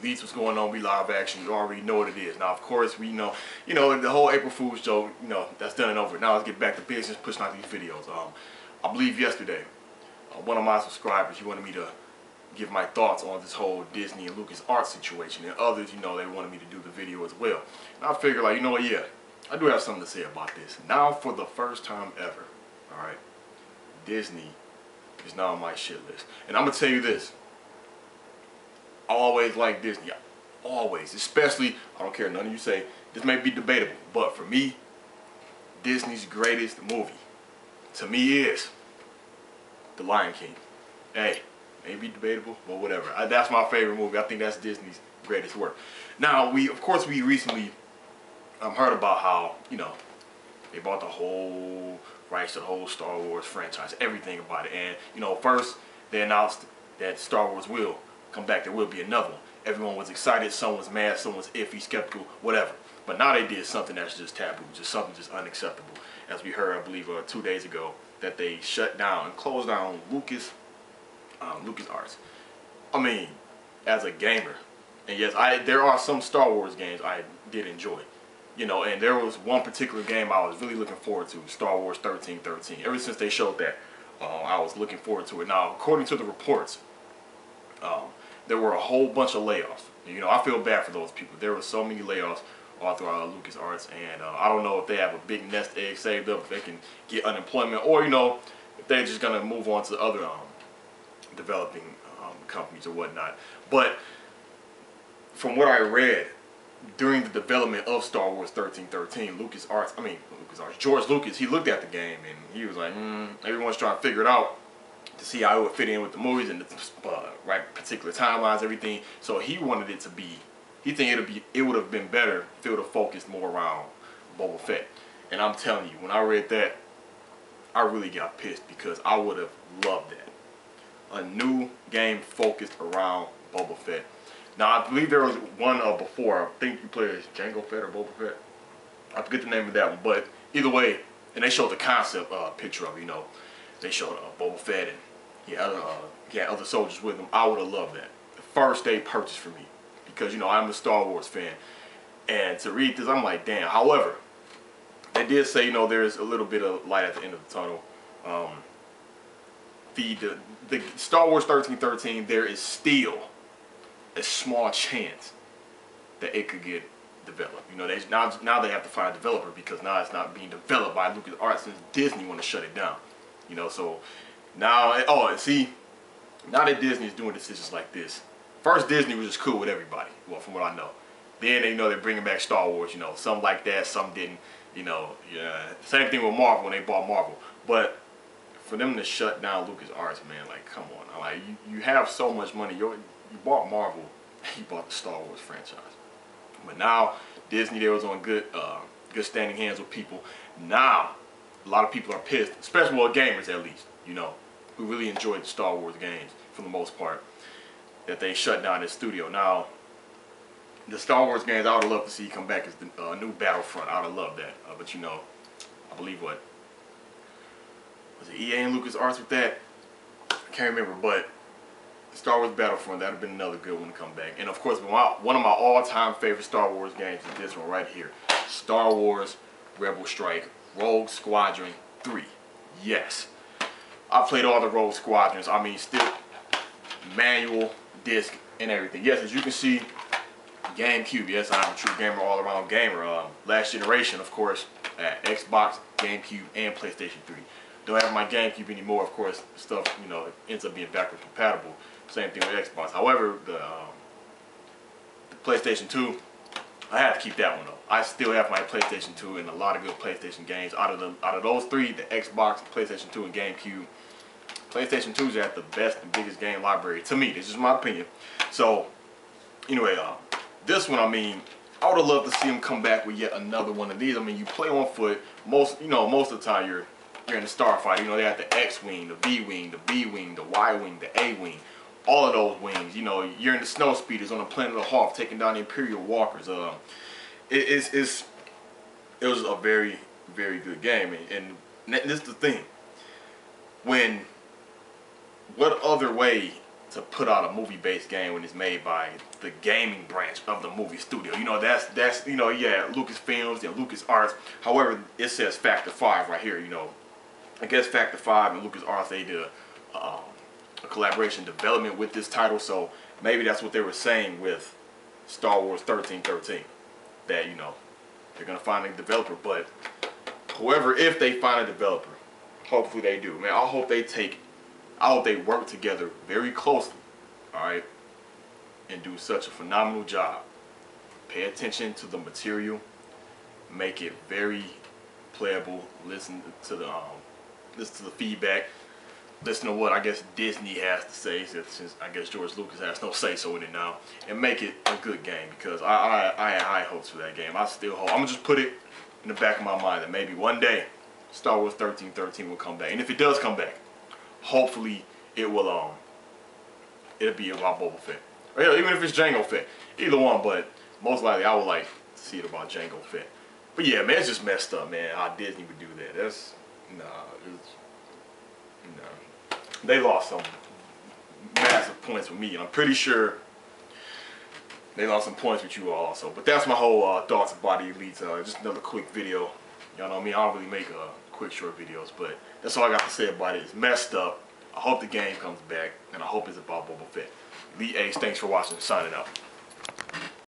Beats what's going on, we live action. You already know what it is. Now, of course, we know, the whole April Fool's joke, that's done and over. Now let's get back to business, pushing out these videos. I believe yesterday, one of my subscribers, he wanted me to give my thoughts on this whole Disney and LucasArts situation, and others, they wanted me to do the video as well. And I figured, like, yeah, I do have something to say about this. Now, for the first time ever, all right, Disney is now on my shit list. And I'm gonna tell you this. I always like Disney. Always. Especially, I don't care, none of you say, this may be debatable, but for me, Disney's greatest movie, to me, is The Lion King. Hey, maybe debatable, but whatever. That's my favorite movie. I think that's Disney's greatest work. Now, of course, we recently heard about how, they bought the whole rights to the whole Star Wars franchise, everything about it. And, first, they announced that Star Wars will come back. There will be another one. Everyone was excited. Some was mad. Some was iffy, skeptical, whatever. But now they did something that's just taboo, just something just unacceptable. As we heard, I believe, 2 days ago, that they shut down and closed down LucasArts. I mean, as a gamer, and yes, there are some Star Wars games I did enjoy. And there was one particular game I was really looking forward to, Star Wars 1313. Ever since they showed that, I was looking forward to it. Now, according to the reports, there were a whole bunch of layoffs. I feel bad for those people. There were so many layoffs all throughout LucasArts, and I don't know if they have a big nest egg saved up, if they can get unemployment, or, if they're just going to move on to other developing companies or whatnot. But from what I read, during the development of Star Wars 1313, George Lucas, he looked at the game and he was like, everyone's trying to figure it out to see how it would fit in with the movies and the right particular timelines, everything. So he wanted it to be, it would have been better if it would have focused more around Boba Fett. And I'm telling you, when I read that, I really got pissed because I would have loved that. A new game focused around Boba Fett. Now, I believe there was one before. I think you played as Jango Fett or Boba Fett. I forget the name of that one. But either way, and they showed the concept picture of, they showed Boba Fett and he had other soldiers with him. I would have loved that. The first day purchase for me. Because, I'm a Star Wars fan. And to read this, I'm like, damn. However, they did say, there's a little bit of light at the end of the tunnel. The Star Wars 1313, there is still a small chance that it could get developed. Now they have to find a developer because now it's not being developed by LucasArts since Disney want to shut it down. So now, now that Disney is doing decisions like this. First, Disney was just cool with everybody, well, from what I know. Then they're bringing back Star Wars, some like that, some didn't, Same thing with Marvel when they bought Marvel. But for them to shut down LucasArts, man, like, come on. Like, you have so much money. You bought Marvel, you bought the Star Wars franchise. But now, Disney, they was on good standing hands with people. Now, a lot of people are pissed, especially gamers at least, who really enjoyed the Star Wars games for the most part, that they shut down this studio. Now, the Star Wars games, I would love to see come back as the new Battlefront. I would love that. But I believe was it EA and LucasArts with that? I can't remember, but Star Wars Battlefront, that would have been another good one to come back. And of course, one of my all-time favorite Star Wars games is this one right here. Star Wars Rebel Strike Rogue Squadron 3. Yes. I played all the Rogue Squadrons. I mean, still manual, disc, and everything. Yes, as you can see, GameCube. Yes, I'm a true gamer, all-around gamer. Last generation, of course, at Xbox, GameCube, and PlayStation 3. Don't have my GameCube anymore, of course. Stuff, ends up being backward compatible. Same thing with Xbox. However, the PlayStation 2, I have to keep that one up. I still have my PlayStation 2 and a lot of good PlayStation games. Out of those three, the Xbox, PlayStation 2, and GameCube, PlayStation 2 is at the best and biggest game library to me. This is my opinion. So, anyway, this one, I would have loved to see them come back with yet another one of these. You play on foot. Most of the time you're in the starfighter. They have the X-Wing, the V-Wing, the B-Wing, the Y-Wing, the A-Wing. All of those wings. You're in the snow speeders on the planet of Hoth taking down the Imperial Walkers. It was a very, very good game. And this is the thing. What other way to put out a movie-based game when it's made by the gaming branch of the movie studio. You know, that's you know, yeah, Lucasfilms and LucasArts. However, it says Factor 5 right here. You know, I guess Factor 5 and LucasArts, they did a collaboration development with this title, so maybe that's what they were saying with Star Wars 1313. That, you know, they're gonna find a developer, but however, if they find a developer, hopefully they do. Man, I hope they work together very closely, alright, and do such a phenomenal job. Pay attention to the material, make it very playable, listen to the feedback, listen to what I guess Disney has to say, since I guess George Lucas has no say so in it now, and make it a good game, because I had high hopes for that game. I still hope. I'm gonna just put it in the back of my mind that maybe one day Star Wars 1313 will come back, and if it does come back, hopefully it will it'll be about Boba Fett, or hell, even if it's Jango Fett, either one. But most likely I would like to see it about Jango Fett. But yeah, man, it's just messed up, man, how Disney would do that. That's they lost some massive points with me, and I'm pretty sure they lost some points with you all also. But that's my whole thoughts about the Elites. Just another quick video. Y'all know me, I don't really make quick short videos, but that's all I got to say about it. It's messed up. I hope the game comes back, and I hope it's about Boba Fett. Elite Ace, thanks for watching. Signing out.